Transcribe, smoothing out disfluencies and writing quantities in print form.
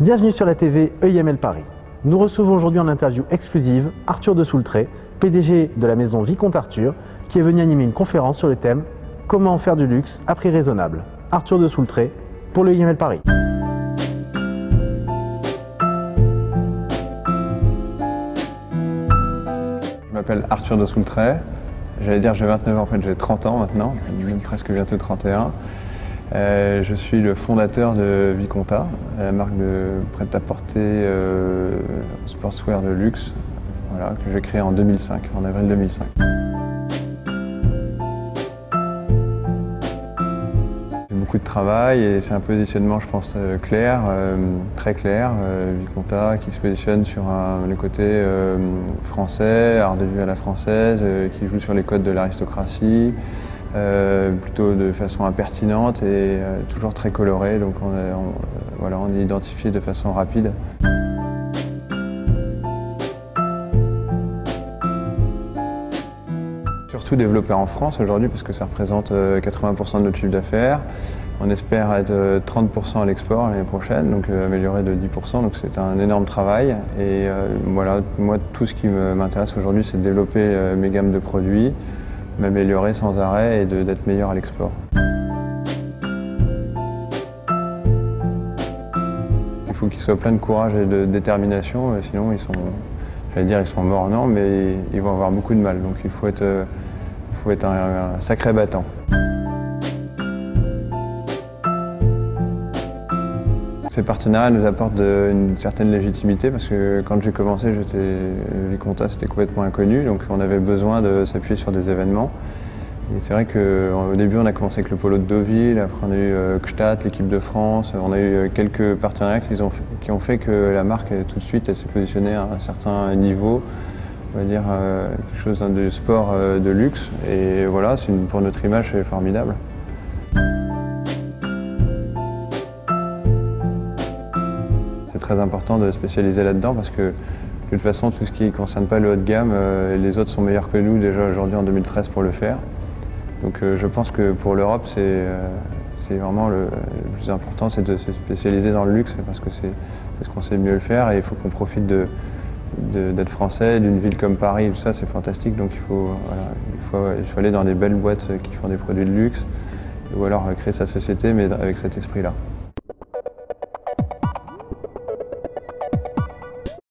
Bienvenue sur la TV EIML Paris. Nous recevons aujourd'hui en interview exclusive Arthur de Soultret, PDG de la maison Vicomte Arthur, qui est venu animer une conférence sur le thème « Comment faire du luxe à prix raisonnable ». Arthur de Soultret pour le EIML Paris. Je m'appelle Arthur de Soultret. J'allais dire j'ai 29 ans, en fait j'ai 30 ans maintenant, même presque bientôt 31. Je suis le fondateur de Vicomta, la marque de prêt-à-porter sportswear de luxe, voilà, que j'ai créée en 2005, en avril 2005. C'est beaucoup de travail et c'est un positionnement, je pense, clair, très clair. Vicomta qui se positionne sur le côté français, art de vue à la française, qui joue sur les codes de l'aristocratie. Plutôt de façon impertinente et toujours très colorée, donc on est identifié de façon rapide. Surtout développé en France aujourd'hui parce que ça représente 80% de notre chiffre d'affaires. On espère être 30% à l'export l'année prochaine, donc améliorer de 10%, donc c'est un énorme travail. Et voilà, moi tout ce qui m'intéresse aujourd'hui c'est de développer mes gammes de produits, m'améliorer sans arrêt et d'être meilleur à l'export. Il faut qu'ils soient pleins de courage et de détermination, sinon ils sont morts, mais ils vont avoir beaucoup de mal. Donc il faut être un sacré battant. Ces partenariats nous apportent une certaine légitimité parce que quand j'ai commencé, Vicomta c'était complètement inconnu, donc on avait besoin de s'appuyer sur des événements. Et c'est vrai qu'au début on a commencé avec le polo de Deauville, après on a eu Gstaad, l'équipe de France, on a eu quelques partenariats qui ont fait que la marque tout de suite s'est positionnée à un certain niveau, on va dire quelque chose de sport de luxe, et voilà, pour notre image c'est formidable. C'est très important de spécialiser là-dedans parce que de toute façon, tout ce qui ne concerne pas le haut de gamme, les autres sont meilleurs que nous déjà aujourd'hui en 2013 pour le faire. Donc je pense que pour l'Europe, c'est vraiment le plus important, c'est de se spécialiser dans le luxe parce que c'est ce qu'on sait mieux le faire et il faut qu'on profite d'être français, d'une ville comme Paris, tout ça c'est fantastique. Donc il faut aller dans des belles boîtes qui font des produits de luxe ou alors créer sa société mais avec cet esprit-là.